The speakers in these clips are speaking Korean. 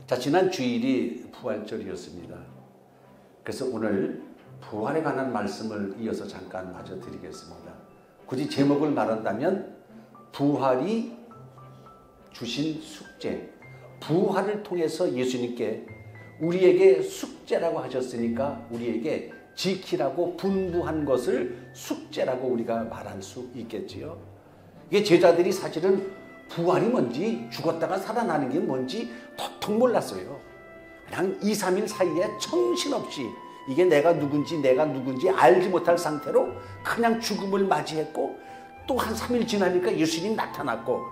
자, 지난 주일이 부활절이었습니다. 그래서 오늘 부활에 관한 말씀을 이어서 잠깐 마저 드리겠습니다. 굳이 제목을 말한다면 부활이 주신 숙제, 부활을 통해서 예수님께 우리에게 숙제라고 하셨으니까 우리에게 지키라고 분부한 것을 숙제라고 우리가 말할 수 있겠지요. 이게 제자들이 사실은 부활이 뭔지, 죽었다가 살아나는 게 뭔지 도통 몰랐어요. 그냥 2, 3일 사이에 정신없이 이게 내가 누군지 알지 못할 상태로 그냥 죽음을 맞이했고, 또 한 3일 지나니까 예수님이 나타났고,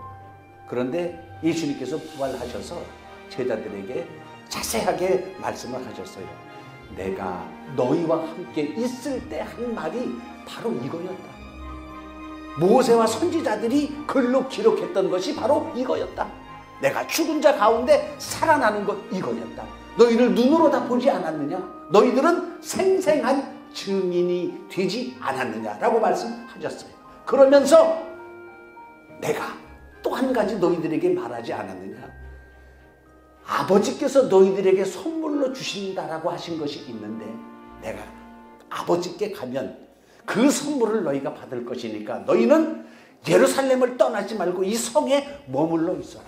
그런데 예수님께서 부활하셔서 제자들에게 자세하게 말씀을 하셨어요. 내가 너희와 함께 있을 때 한 말이 바로 이거였다. 모세와 선지자들이 글로 기록했던 것이 바로 이거였다. 내가 죽은 자 가운데 살아나는 것 이거였다. 너희를 눈으로 다 보지 않았느냐? 너희들은 생생한 증인이 되지 않았느냐라고 말씀하셨어요. 그러면서 내가 또 한 가지 너희들에게 말하지 않았느냐? 아버지께서 너희들에게 선물로 주신다라고 하신 것이 있는데, 내가 아버지께 가면 그 선물을 너희가 받을 것이니까 너희는 예루살렘을 떠나지 말고 이 성에 머물러 있어라.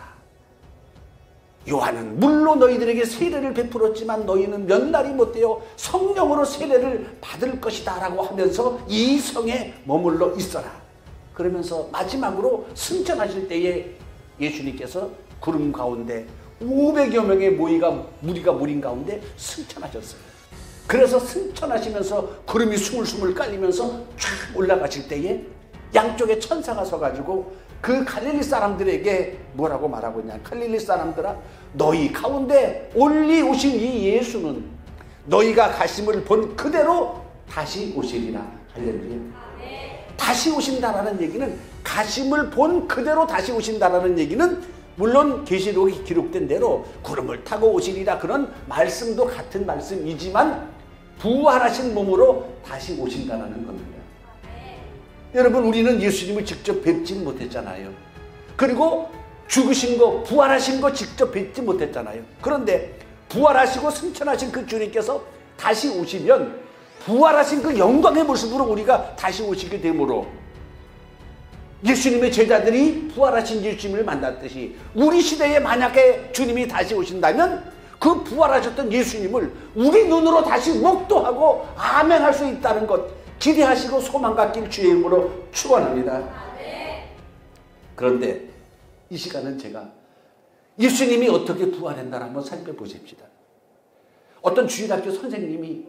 요한은 물로 너희들에게 세례를 베풀었지만 너희는 몇 날이 못되어 성령으로 세례를 받을 것이다 라고 하면서 이 성에 머물러 있어라. 그러면서 마지막으로 승천하실 때에 예수님께서 구름 가운데 500여 명의 무리가 모인 가운데 승천하셨어요. 그래서 승천하시면서 구름이 스물스물 깔리면서 쫙 올라가실 때에 양쪽에 천사가 서가지고 그 갈릴리 사람들에게 뭐라고 말하고 있냐? 갈릴리 사람들아, 너희 가운데 올리 오신 이 예수는 너희가 가심을 본 그대로 다시 오시리라. 할렐루야. 다시 오신다라는 얘기는, 가심을 본 그대로 다시 오신다라는 얘기는 물론 계시록에 기록된 대로 구름을 타고 오시리라 그런 말씀도 같은 말씀이지만 부활하신 몸으로 다시 오신다는 겁니다. 여러분, 우리는 예수님을 직접 뵙지 못했잖아요. 그리고 죽으신 거, 부활하신 거 직접 뵙지 못했잖아요. 그런데 부활하시고 승천하신 그 주님께서 다시 오시면 부활하신 그 영광의 모습으로 우리가 다시 오시게 되므로 예수님의 제자들이 부활하신 예수님을 만났듯이 우리 시대에 만약에 주님이 다시 오신다면 그 부활하셨던 예수님을 우리 눈으로 다시 목도하고 아멘할 수 있다는 것 기대하시고 소망 갖길 주의 이름으로 축원합니다. 그런데 이 시간은 제가 예수님이 어떻게 부활했나 한번 살펴보십시다. 어떤 주일학교 선생님이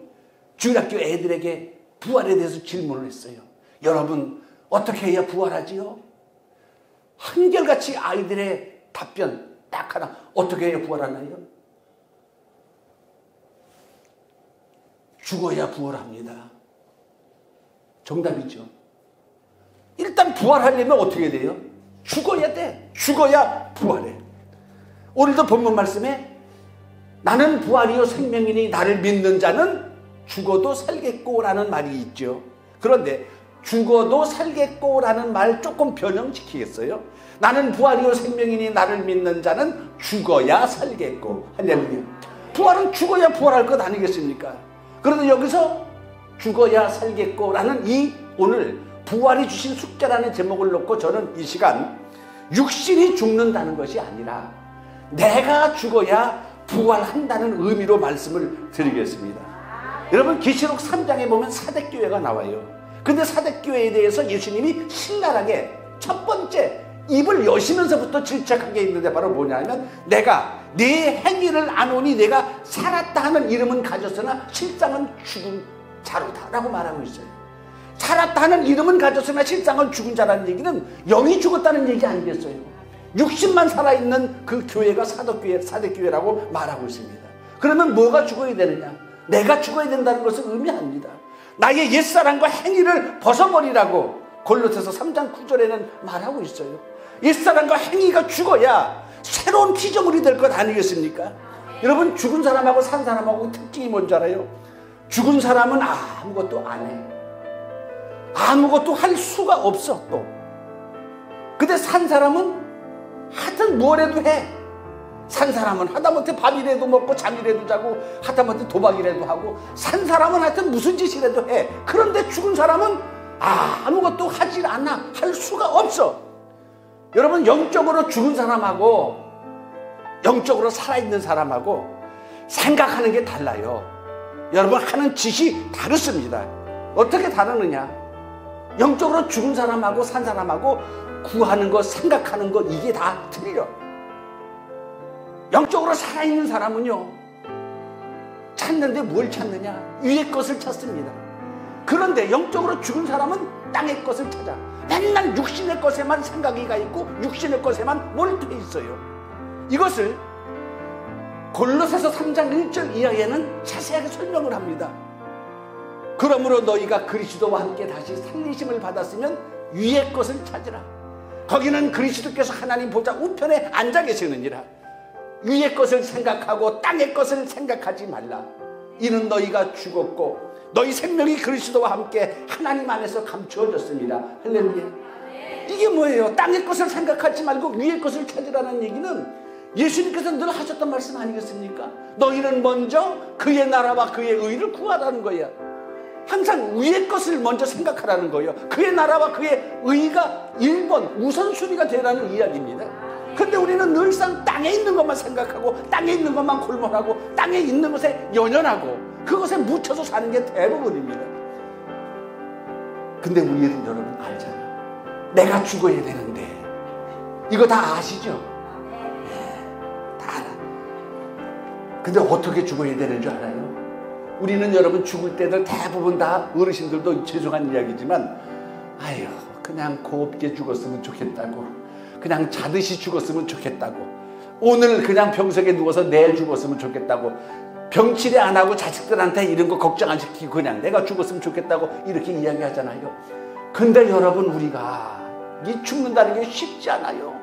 주일학교 애들에게 부활에 대해서 질문을 했어요. 여러분, 어떻게 해야 부활하지요? 한결같이 아이들의 답변 딱 하나, 어떻게 해야 부활하나요? 죽어야 부활합니다. 정답이죠. 일단 부활하려면 어떻게 돼요? 죽어야 돼. 죽어야 부활해. 오늘도 본문 말씀에 나는 부활이요 생명이니 나를 믿는 자는 죽어도 살겠고 라는 말이 있죠. 그런데 죽어도 살겠고 라는 말 조금 변형시키겠어요? 나는 부활이요 생명이니 나를 믿는 자는 죽어야 살겠고. 할렐루야. 부활은 죽어야 부활할 것 아니겠습니까? 그런데 여기서 죽어야 살겠고 라는 이 오늘 부활이 주신 숙제라는 제목을 놓고 저는 이 시간 육신이 죽는다는 것이 아니라 내가 죽어야 부활한다는 의미로 말씀을 드리겠습니다. 여러분, 계시록 3장에 보면 사대교회가 나와요. 근데 사대교회에 대해서 예수님이 신랄하게 첫 번째 입을 여시면서부터 질책하게 있는데 바로 뭐냐면, 내가 네 행위를 아노니 내가 살았다 하는 이름은 가졌으나 실상은 죽은 자로다 라고 말하고 있어요. 살았다 하는 이름은 가졌으나 실상은 죽은 자라는 얘기는 영이 죽었다는 얘기 아니겠어요? 육신만 살아있는 그 교회가 사대교회라고 말하고 있습니다. 그러면 뭐가 죽어야 되느냐? 내가 죽어야 된다는 것을 의미합니다. 나의 옛사람과 행위를 벗어버리라고 골로새서 3장 9절에는 말하고 있어요. 옛사람과 행위가 죽어야 새로운 피조물이 될 것 아니겠습니까? 여러분, 죽은 사람하고 산 사람하고 특징이 뭔지 알아요? 죽은 사람은 아무것도 안 해. 아무것도 할 수가 없어. 또 근데 산 사람은 하여튼 뭘 해도 해. 산 사람은 하다못해 밥이라도 먹고 잠이라도 자고 하다못해 도박이라도 하고 산 사람은 하여튼 무슨 짓이라도 해. 그런데 죽은 사람은 아무것도 하질 않아. 할 수가 없어. 여러분, 영적으로 죽은 사람하고 영적으로 살아있는 사람하고 생각하는 게 달라요. 여러분, 하는 짓이 다릅니다. 어떻게 다르느냐? 영적으로 죽은 사람하고 산 사람하고 구하는 것, 생각하는 것, 이게 다 틀려. 영적으로 살아있는 사람은요, 찾는데 뭘 찾느냐? 위의 것을 찾습니다. 그런데 영적으로 죽은 사람은 땅의 것을 찾아. 맨날 육신의 것에만 생각이 가 있고 육신의 것에만 몰두해 있어요. 이것을 골로새서 3장 1절 이하에는 자세하게 설명을 합니다. 그러므로 너희가 그리스도와 함께 다시 살리심을 받았으면 위의 것을 찾으라. 거기는 그리스도께서 하나님 보좌 우편에 앉아 계시느니라. 위의 것을 생각하고 땅의 것을 생각하지 말라. 이는 너희가 죽었고 너희 생명이 그리스도와 함께 하나님 안에서 감추어졌습니다. 할렐루야. 이게 뭐예요? 땅의 것을 생각하지 말고 위의 것을 찾으라는 얘기는 예수님께서 늘 하셨던 말씀 아니겠습니까? 너희는 먼저 그의 나라와 그의 의를 구하라는 거야. 항상 위의 것을 먼저 생각하라는 거예요. 그의 나라와 그의 의가 1번 우선순위가 되라는 이야기입니다. 근데 우리는 늘상 땅에 있는 것만 생각하고 땅에 있는 것만 골몰하고 땅에 있는 것에 연연하고 그것에 묻혀서 사는 게 대부분입니다. 근데 우리는 여러분 알잖아. 내가 죽어야 되는데 이거 다 아시죠? 다 알아. 근데 어떻게 죽어야 되는 줄 알아요? 우리는 여러분 죽을 때들 대부분 다 어르신들도 죄송한 이야기지만 아유 그냥 곱게 죽었으면 좋겠다고, 그냥 자듯이 죽었으면 좋겠다고, 오늘 그냥 병석에 누워서 내일 죽었으면 좋겠다고, 병치레 안 하고 자식들한테 이런 거 걱정 안 시키고 그냥 내가 죽었으면 좋겠다고 이렇게 이야기하잖아요. 근데 여러분 우리가 이 죽는다는 게 쉽지 않아요.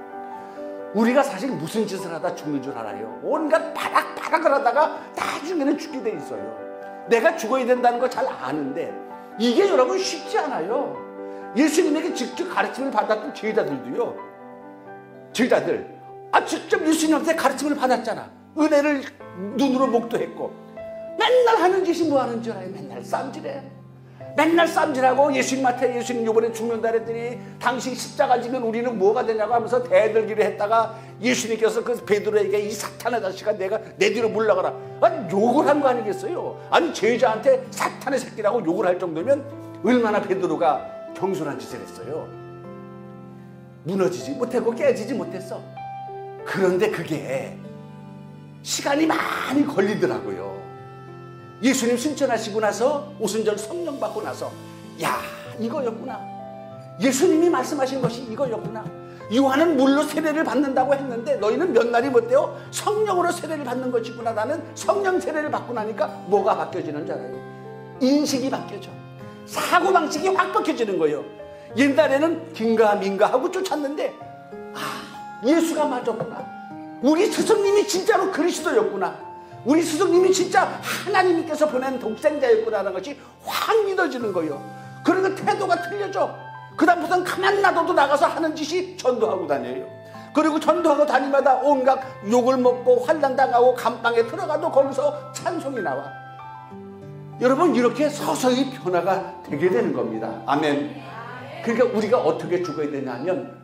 우리가 사실 무슨 짓을 하다 죽는 줄 알아요? 온갖 바락바락을 하다가 나중에는 죽게 돼 있어요. 내가 죽어야 된다는 거 잘 아는데 이게 여러분 쉽지 않아요. 예수님에게 직접 가르침을 받았던 제자들도요, 제자들 직접 예수님한테 가르침을 받았잖아. 은혜를 눈으로 목도했고 맨날 하는 짓이 뭐 하는 줄 알아요? 맨날 쌈질해. 맨날 쌈질하고 예수님한테 예수님 이번에 죽는다 그랬더니 당신 십자가 지면 우리는 뭐가 되냐고 하면서 대들기를 했다가 예수님께서 그 베드로에게 이 사탄의 자식아 내가 내 뒤로 물러가라. 아니 욕을 한 거 아니겠어요? 아니 제자한테 사탄의 새끼라고 욕을 할 정도면 얼마나 베드로가 경솔한 짓을 했어요. 무너지지 못하고 깨지지 못했어. 그런데 그게 시간이 많이 걸리더라고요. 예수님 승천하시고 나서 오순절 성령 받고 나서 야 이거였구나. 예수님이 말씀하신 것이 이거였구나. 요한은 물로 세례를 받는다고 했는데 너희는 몇 날이 못되어 성령으로 세례를 받는 것이구나. 나는 성령 세례를 받고 나니까 뭐가 바뀌어지는 줄 알아요? 인식이 바뀌어져. 사고방식이 확 바뀌어지는 거예요. 옛날에는 긴가 민가 하고 쫓았는데 예수가 맞았구나. 우리 스승님이 진짜로 그리스도였구나. 우리 스승님이 진짜 하나님께서 보낸 독생자였구나라는 것이 확 믿어지는 거예요. 그러니까 태도가 틀려져. 그 다음부터는 가만 놔둬도 나가서 하는 짓이 전도하고 다녀요. 그리고 전도하고 다니마다 온갖 욕을 먹고 환난당하고 감방에 들어가도 거기서 찬송이 나와. 여러분 이렇게 서서히 변화가 되게 되는 겁니다. 아멘. 그러니까 우리가 어떻게 죽어야 되냐면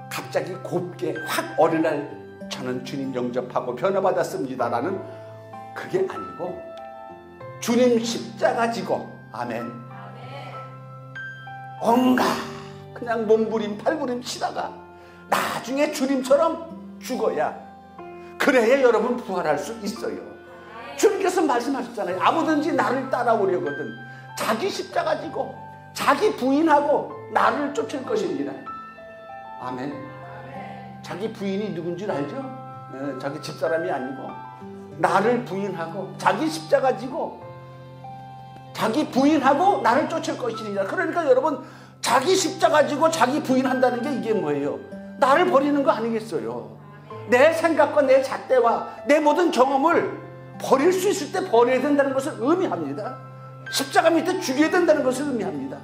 갑자기 곱게 확 어느 날 저는 주님 영접하고 변화받았습니다라는 그게 아니고 주님 십자가 지고 아멘. 온갖 그냥 몸부림 팔부림 치다가 나중에 주님처럼 죽어야 그래야 여러분 부활할 수 있어요. 주님께서 말씀하셨잖아요. 아무든지 나를 따라오려거든 자기 십자가 지고 자기 부인하고 나를 쫓을 것입니다. 아멘. 자기 부인이 누군 줄 알죠? 자기 집사람이 아니고 나를 부인하고 자기 십자가 지고 자기 부인하고 나를 쫓을 것이니라. 그러니까 여러분 자기 십자가 지고 자기 부인한다는 게 이게 뭐예요? 나를 버리는 거 아니겠어요? 내 생각과 내 잣대와 내 모든 경험을 버릴 수 있을 때 버려야 된다는 것을 의미합니다. 십자가 밑에 죽여야 된다는 것을 의미합니다.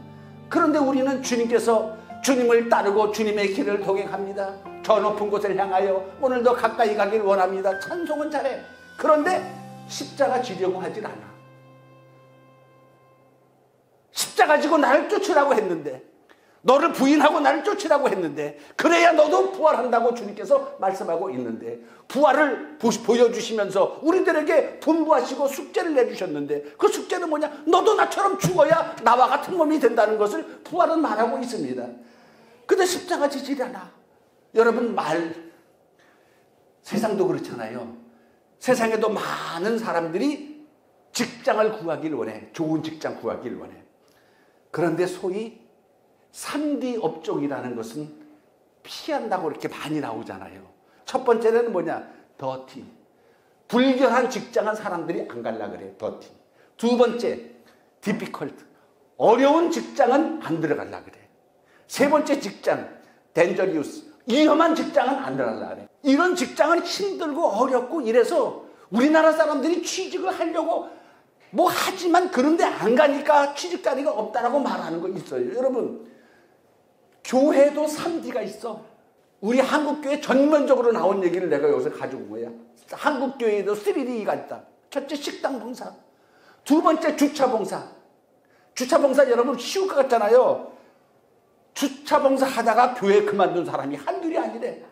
그런데 우리는 주님께서 주님을 따르고 주님의 길을 동행합니다. 더 높은 곳을 향하여 오늘도 가까이 가길 원합니다. 찬송은 잘해. 그런데 십자가 지려고 하질 않아. 십자가 지고 나를 쫓으라고 했는데, 너를 부인하고 나를 쫓으라고 했는데, 그래야 너도 부활한다고 주님께서 말씀하고 있는데, 부활을 보여주시면서 우리들에게 분부하시고 숙제를 내주셨는데, 그 숙제는 뭐냐? 너도 나처럼 죽어야 나와 같은 몸이 된다는 것을 부활은 말하고 있습니다. 근데 십자가 지질 않아. 여러분, 세상도 그렇잖아요. 세상에도 많은 사람들이 직장을 구하길 원해. 좋은 직장 구하길 원해. 그런데 소위 3D 업종이라는 것은 피한다고 이렇게 많이 나오잖아요. 첫 번째는 뭐냐? 더티. 불결한 직장은 사람들이 안 갈라 그래. 더티. 두 번째, 디피컬트. 어려운 직장은 안 들어갈라 그래. 세 번째 직장, 덴저리우스. 위험한 직장은 안 들어갈라 그래. 이런 직장은 힘들고 어렵고 이래서 우리나라 사람들이 취직을 하려고 뭐 하지만 그런데 안 가니까 취직 자리가 없다라고 말하는 거 있어요. 여러분, 교회도 3D가 있어. 우리 한국교회 전면적으로 나온 얘기를 내가 여기서 가지고 온 거야. 한국교회에도 3D가 있다. 첫째, 식당 봉사. 두 번째, 주차 봉사. 주차 봉사 여러분 쉬울 것 같잖아요. 주차 봉사 하다가 교회 그만둔 사람이 한둘이 아니래.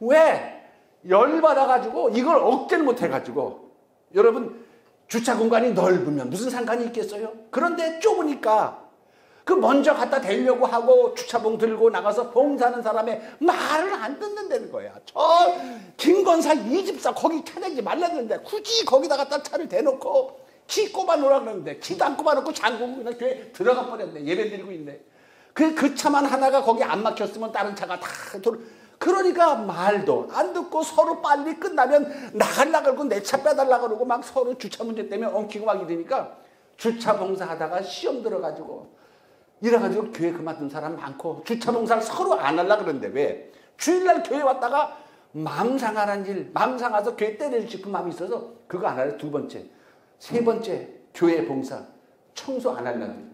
왜? 열받아가지고 이걸 억제를 못해가지고. 여러분, 주차 공간이 넓으면 무슨 상관이 있겠어요? 그런데 좁으니까 그 먼저 갖다 대려고 하고 주차봉 들고 나가서 봉사하는 사람의 말을 안 듣는다는 거야. 저 김건사 이 집사 거기 차내지 말랐는데 굳이 거기다 갖다 차를 대놓고 키 꼽아놓으라 그러는데 키도 안 꼽아놓고 잠그고 그냥 교회 들어가 버렸네. 예배 드리고 있네. 그 차만 하나가 거기 안 막혔으면 다른 차가 다 그러니까 말도 안 듣고 서로 빨리 끝나면 나갈라 그러고 내 차 빼달라 그러고 막 서로 주차 문제 때문에 엉키고 막 이러니까 주차 봉사하다가 시험 들어가지고 이래가지고 교회 그만둔 사람 많고 주차 봉사를 서로 안 하려 그러는데 왜? 주일날 교회 왔다가 마음 상하는 일, 마음 상해서 교회 때리고 싶은 마음이 있어서 그거 안 하려. 두 번째. 세 번째, 교회 봉사, 청소 안 하려고.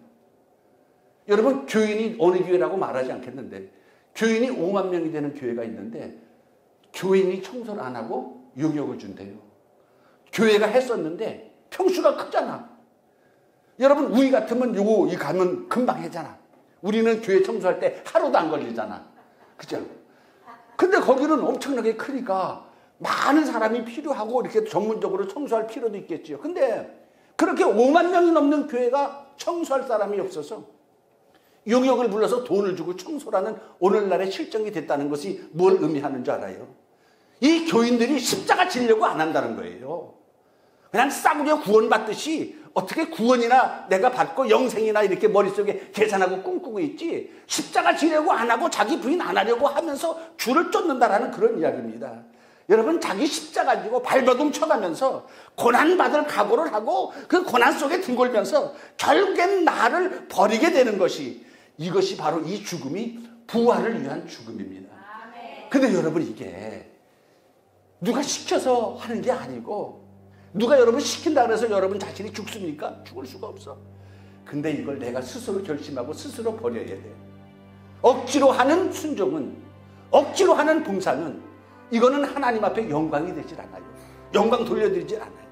여러분, 교인이 어느 교회라고 말하지 않겠는데 교인이 5만 명이 되는 교회가 있는데 교인이 청소를 안 하고 용역을 준대요. 교회가 했었는데 평수가 크잖아. 여러분, 우리 같으면 요거 이 가면 금방 하잖아. 우리는 교회 청소할 때 하루도 안 걸리잖아. 그죠? 근데 거기는 엄청나게 크니까 많은 사람이 필요하고 이렇게 전문적으로 청소할 필요도 있겠지요. 근데 그렇게 5만 명이 넘는 교회가 청소할 사람이 없어서 용역을 불러서 돈을 주고 청소라는 오늘날의 실정이 됐다는 것이 뭘 의미하는 줄 알아요? 이 교인들이 십자가 지려고 안 한다는 거예요. 그냥 싸구려 구원받듯이 어떻게 구원이나 내가 받고 영생이나 이렇게 머릿속에 계산하고 꿈꾸고 있지 십자가 지려고 안 하고 자기 부인 안 하려고 하면서 주를 쫓는다라는 그런 이야기입니다. 여러분, 자기 십자가 지고 발버둥 쳐가면서 고난받을 각오를 하고 그 고난 속에 뒹굴면서 결국엔 나를 버리게 되는 것이 이것이 바로 이 죽음이 부활을 위한 죽음입니다. 근데 여러분, 이게 누가 시켜서 하는 게 아니고 누가 여러분 시킨다 그래서 여러분 자신이 죽습니까? 죽을 수가 없어. 근데 이걸 내가 스스로 결심하고 스스로 버려야 돼. 억지로 하는 순종은, 억지로 하는 봉사는 이거는 하나님 앞에 영광이 되질 않아요. 영광 돌려드리질 않아요.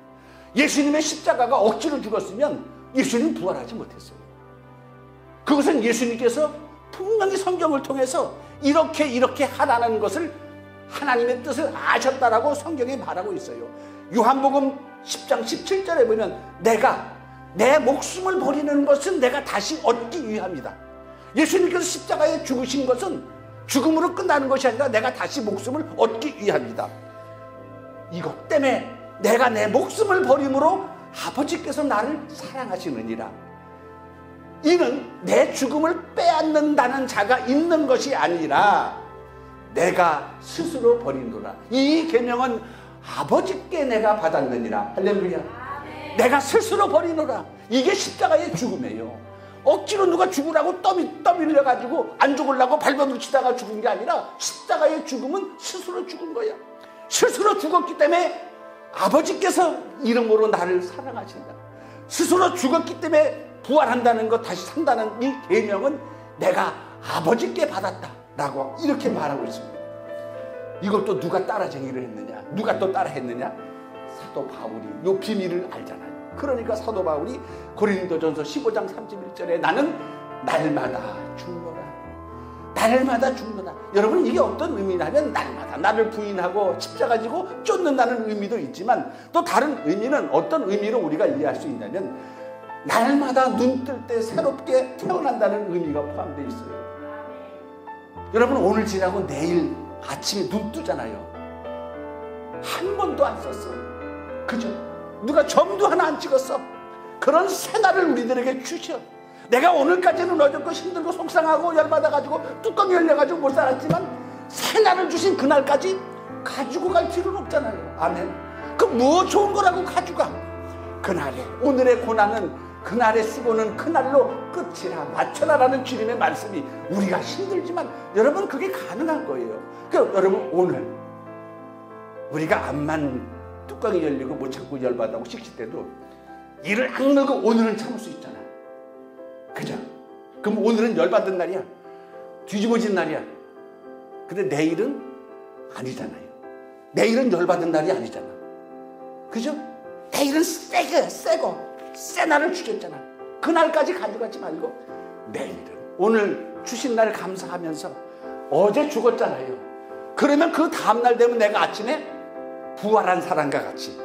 예수님의 십자가가 억지로 죽었으면 예수님 부활하지 못했어요. 그것은 예수님께서 분명히 성경을 통해서 이렇게 하라는 것을 하나님의 뜻을 아셨다라고 성경에 말하고 있어요. 요한복음 10장 17절에 보면 내가 내 목숨을 버리는 것은 내가 다시 얻기 위함이다. 예수님께서 십자가에 죽으신 것은 죽음으로 끝나는 것이 아니라 내가 다시 목숨을 얻기 위함이다. 이것 때문에 내가 내 목숨을 버림으로 아버지께서 나를 사랑하시느니라. 이는 내 죽음을 빼앗는다는 자가 있는 것이 아니라 내가 스스로 버리노라. 이 계명은 아버지께 내가 받았느니라. 할렐루야. 내가 스스로 버리노라. 이게 십자가의 죽음이에요. 억지로 누가 죽으라고 떠밀려가지고 안 죽으려고 발버둥 치다가 죽은 게 아니라 십자가의 죽음은 스스로 죽은 거야. 스스로 죽었기 때문에 아버지께서 이름으로 나를 사랑하신다. 스스로 죽었기 때문에 부활한다는 것, 다시 산다는 이 계명은 내가 아버지께 받았다라고 이렇게 말하고 있습니다. 이걸 또 누가 따라쟁이를 했느냐? 누가 또 따라했느냐? 사도 바울이 요 비밀을 알잖아요. 그러니까 사도 바울이 고린도전서 15장 31절에 나는 날마다 죽노라. 날마다 죽노라. 여러분, 이게 어떤 의미냐면 날마다 나를 부인하고 십자가 지고 쫓는다는 의미도 있지만 또 다른 의미는 어떤 의미로 우리가 이해할 수 있냐면 날마다 눈 뜰 때 새롭게 태어난다는 의미가 포함되어 있어요. 여러분, 오늘 지나고 내일 아침에 눈 뜨잖아요. 한 번도 안 썼어. 그죠? 누가 점도 하나 안 찍었어. 그런 새날을 우리들에게 주셔. 내가 오늘까지는 어렵고 힘들고 속상하고 열받아가지고 뚜껑이 열려가지고 못 살았지만 새날을 주신 그날까지 가지고 갈 필요는 없잖아요. 아멘. 그 무엇 좋은 거라고 가져가. 그날에 오늘의 고난은 그날의 수고는 그날로 끝이라 맞춰라라는 주님의 말씀이 우리가 힘들지만 여러분 그게 가능한 거예요. 그러니까 여러분 오늘 우리가 암만 뚜껑이 열리고 못 참고 열받아하고 씩씩 때도 이를 악물고 오늘은 참을 수 있잖아. 그죠? 그럼 오늘은 열받은 날이야. 뒤집어진 날이야. 근데 내일은 아니잖아요. 내일은 열받은 날이 아니잖아. 그죠? 내일은 새 날을 주셨잖아. 그날까지 가져가지 말고 내일은 오늘 주신 날 감사하면서 어제 죽었잖아요. 그러면 그 다음날 되면 내가 아침에 부활한 사람과 같이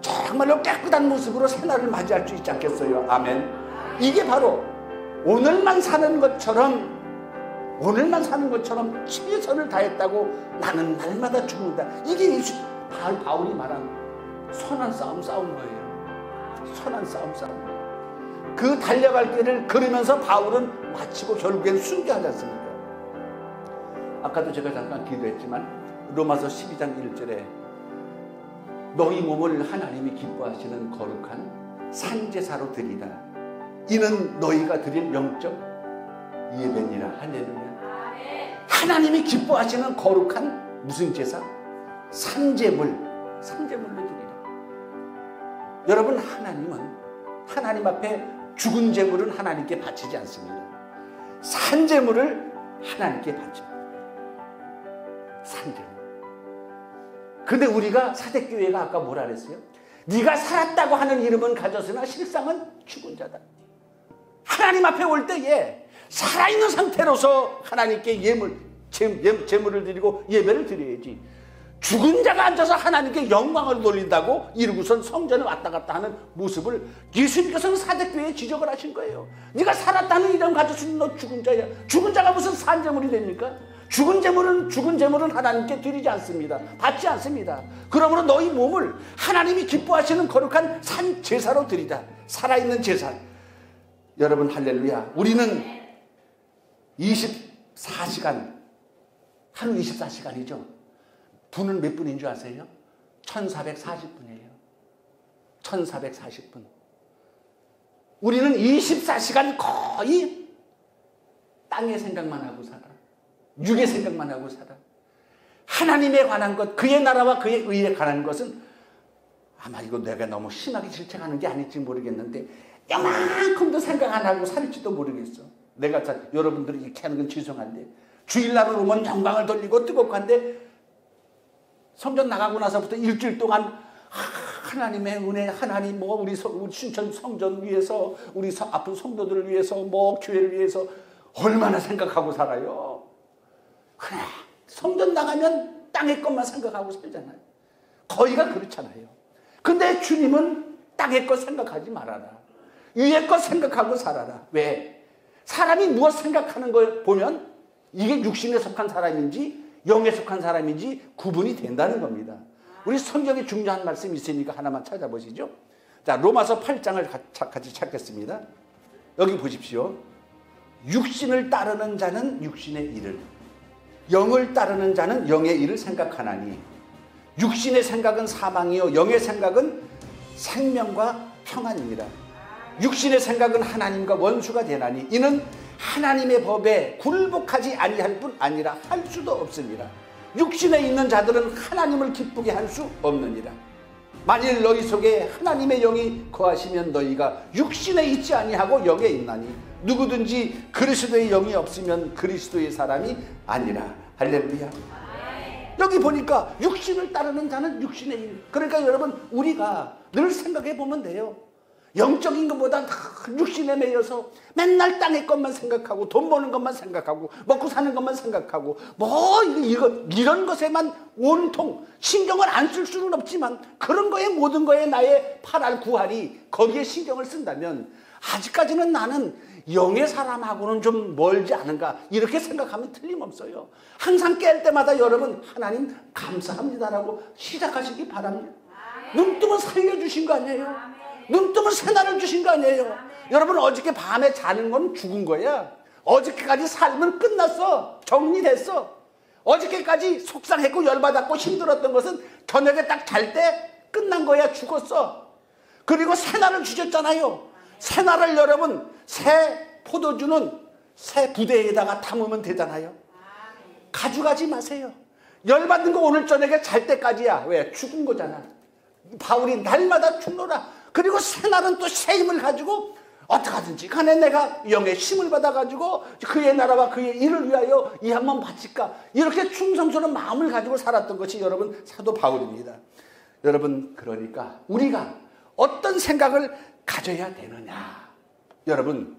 정말로 깨끗한 모습으로 새날을 맞이할 수 있지 않겠어요? 아멘. 이게 바로 오늘만 사는 것처럼 최선을 다했다고 나는 날마다 죽는다. 이게 바울이 말한 선한 싸움 싸운 거예요. 선한 싸움 싸운 거예요. 그 달려갈 길을 걸으면서 바울은 마치고 결국엔 순교하지 않습니까? 아까도 제가 잠깐 기도했지만 로마서 12장 1절에 너희 몸을 하나님이 기뻐하시는 거룩한 산제사로 드리라. 이는 너희가 드릴 영적 예배니라. 할렐루야. 하나님이 기뻐하시는 거룩한 무슨 제사? 산제물로 드리라. 여러분, 하나님 앞에 죽은 제물은 하나님께 바치지 않습니다. 산제물을 하나님께 바칩니다. 산제물. 근데 우리가 사대교회가 아까 뭐라 그랬어요? 네가 살았다고 하는 이름은 가졌으나 실상은 죽은 자다. 하나님 앞에 올 때에 살아있는 상태로서 하나님께 제물을 드리고 예배를 드려야지. 죽은 자가 앉아서 하나님께 영광을 돌린다고 이러고선 성전에 왔다 갔다 하는 모습을 예수님께서는 사대교회에 지적을 하신 거예요. 네가 살았다는 이름 가졌으니 너 죽은 자야. 죽은 자가 무슨 산제물이 됩니까? 죽은 제물은 하나님께 드리지 않습니다. 받지 않습니다. 그러므로 너희 몸을 하나님이 기뻐하시는 거룩한 산 제사로 드리다. 살아있는 제사. 여러분 할렐루야. 우리는 24시간 하루 24시간이죠. 분은 몇 분인 줄 아세요? 1440분이에요. 1440분. 우리는 24시간 거의 땅의 생각만 하고 살아. 육의 생각만 하고 살아. 하나님에 관한 것, 그의 나라와 그의 의에 관한 것은 아마 이거 내가 너무 심하게 질책하는 게 아닐지 모르겠는데 요만큼도 생각 안 하고 살지도 모르겠어. 내가 여러분들이 이렇게 하는 건 죄송한데 주일날은 오면 영광을 돌리고 뜨겁고 한데 성전 나가고 나서부터 일주일 동안 하나님의 은혜, 하나님 우리 춘천 성전 위해서 우리 아픈 성도들을 위해서 교회를 위해서 얼마나 생각하고 살아요. 그래, 성전 나가면 땅의 것만 생각하고 살잖아요. 거의가 그렇잖아요. 근데 주님은 땅의 것 생각하지 말아라. 위의 것 생각하고 살아라. 왜? 사람이 무엇 생각하는 걸 보면 이게 육신에 속한 사람인지 영에 속한 사람인지 구분이 된다는 겁니다. 우리 성경에 중요한 말씀이 있으니까 하나만 찾아보시죠. 자, 로마서 8장을 같이 찾겠습니다. 여기 보십시오. 육신을 따르는 자는 육신의 일을, 영을 따르는 자는 영의 일을 생각하나니 육신의 생각은 사망이요 영의 생각은 생명과 평안이니라. 육신의 생각은 하나님과 원수가 되나니 이는 하나님의 법에 굴복하지 아니할 뿐 아니라 할 수도 없습니다. 육신에 있는 자들은 하나님을 기쁘게 할 수 없느니라. 만일 너희 속에 하나님의 영이 거하시면 너희가 육신에 있지 아니하고 영에 있나니 누구든지 그리스도의 영이 없으면 그리스도의 사람이 아니라. 할렐루야. 여기 보니까 육신을 따르는 자는 육신의 일. 그러니까 여러분 우리가 늘 생각해 보면 돼요. 영적인 것보다 육신에 매여서 맨날 땅의 것만 생각하고 돈 버는 것만 생각하고 먹고 사는 것만 생각하고 뭐 이런 것에만 온통 신경을 안 쓸 수는 없지만 그런 거에 모든 거에 나의 팔알 구할이 거기에 신경을 쓴다면 아직까지는 나는 영의 사람하고는 좀 멀지 않은가 이렇게 생각하면 틀림없어요. 항상 깰 때마다 여러분 하나님 감사합니다라고 시작하시기 바랍니다. 눈 뜨면 살려주신 거 아니에요. 눈 뜨면 새날을 주신 거 아니에요. 여러분 어저께 밤에 자는 건 죽은 거야. 어저께까지 삶은 끝났어. 정리됐어. 어저께까지 속상했고 열받았고 힘들었던 것은 저녁에 딱 잘 때 끝난 거야. 죽었어. 그리고 새날을 주셨잖아요. 새날을 여러분 새 포도주는 새 부대에다가 담으면 되잖아요. 가져가지 마세요. 열받는 거 오늘 저녁에 잘 때까지야. 왜? 죽은 거잖아. 바울이 날마다 죽노라. 그리고 새날은 또 새 힘을 가지고 어떡하든지 간에 내가 영의 힘을 받아가지고 그의 나라와 그의 일을 위하여 이 한 번 바칠까 이렇게 충성스러운 마음을 가지고 살았던 것이 여러분 사도 바울입니다. 여러분 그러니까 우리가 어떤 생각을 가져야 되느냐. 여러분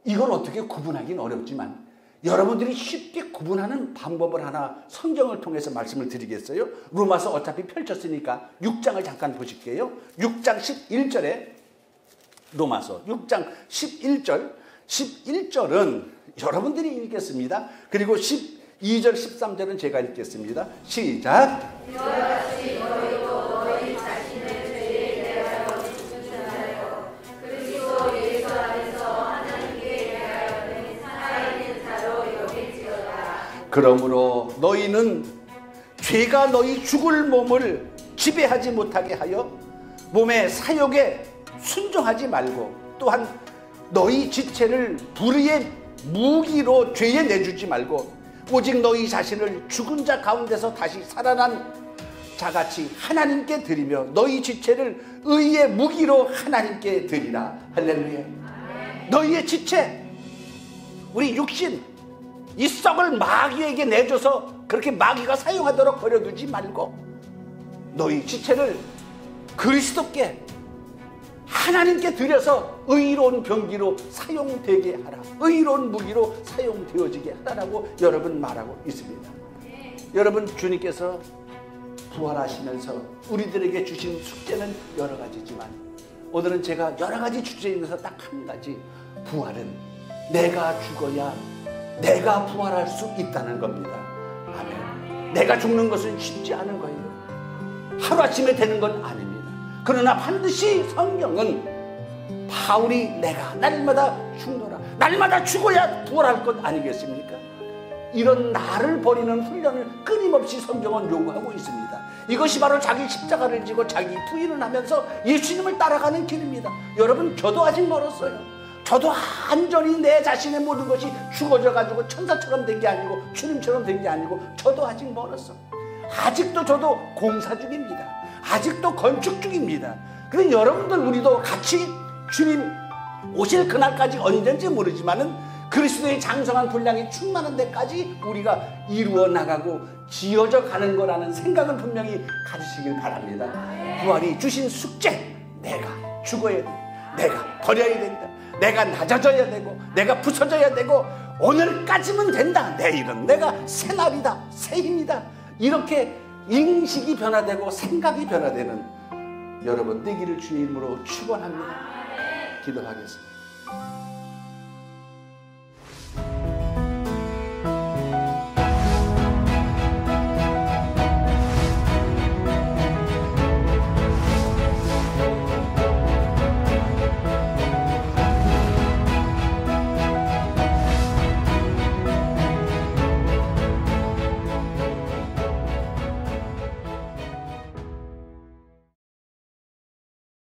이걸 어떻게 구분하기는 어렵지만 여러분들이 쉽게 구분하는 방법을 하나 성경을 통해서 말씀을 드리겠어요. 로마서 어차피 펼쳤으니까 6장을 잠깐 보실게요. 6장 11절에 로마서 6장 11절 11절은 여러분들이 읽겠습니다. 그리고 12절 13절은 제가 읽겠습니다. 시작. 그러므로 너희는 죄가 너희 죽을 몸을 지배하지 못하게 하여 몸의 사욕에 순종하지 말고 또한 너희 지체를 불의의 무기로 죄에 내주지 말고 오직 너희 자신을 죽은 자 가운데서 다시 살아난 자같이 하나님께 드리며 너희 지체를 의의 무기로 하나님께 드리라. 할렐루야. 너희의 지체, 우리 육신 이 썩을 마귀에게 내줘서 그렇게 마귀가 사용하도록 버려두지 말고 너희 지체를 그리스도께 하나님께 드려서 의로운 병기로 사용되게 하라. 의로운 무기로 사용되어지게 하라고 여러분 말하고 있습니다. 여러분 주님께서 부활하시면서 우리들에게 주신 숙제는 여러 가지지만 오늘은 제가 여러 가지 주제에 있어서 딱 한 가지, 부활은 내가 죽어야 내가 부활할 수 있다는 겁니다. 아멘. 내가 죽는 것은 쉽지 않은 거예요. 하루아침에 되는 건 아닙니다. 그러나 반드시 성경은 바울이 내가 날마다 죽노라, 날마다 죽어야 부활할 것 아니겠습니까? 이런 나를 버리는 훈련을 끊임없이 성경은 요구하고 있습니다. 이것이 바로 자기 십자가를 지고 자기 부인을 하면서 예수님을 따라가는 길입니다. 여러분 저도 아직 멀었어요. 저도 완전히 내 자신의 모든 것이 죽어져 가지고 천사처럼 된 게 아니고 주님처럼 된 게 아니고 저도 아직 멀었어. 아직도 저도 공사 중입니다. 아직도 건축 중입니다. 그런데 여러분들 우리도 같이 주님 오실 그날까지 언젠지 모르지만은 그리스도의 장성한 분량이 충만한 데까지 우리가 이루어 나가고 지어져 가는 거라는 생각을 분명히 가지시길 바랍니다. 부활이 주신 숙제, 내가 죽어야 돼, 내가 버려야 된다, 내가 낮아져야 되고 내가 부서져야 되고 오늘까지면 된다, 내일은 내가 새날이다, 새 힘이다, 이렇게 인식이 변화되고 생각이 변화되는 여러분 되기를 주의 이름으로 축원합니다. 기도하겠습니다.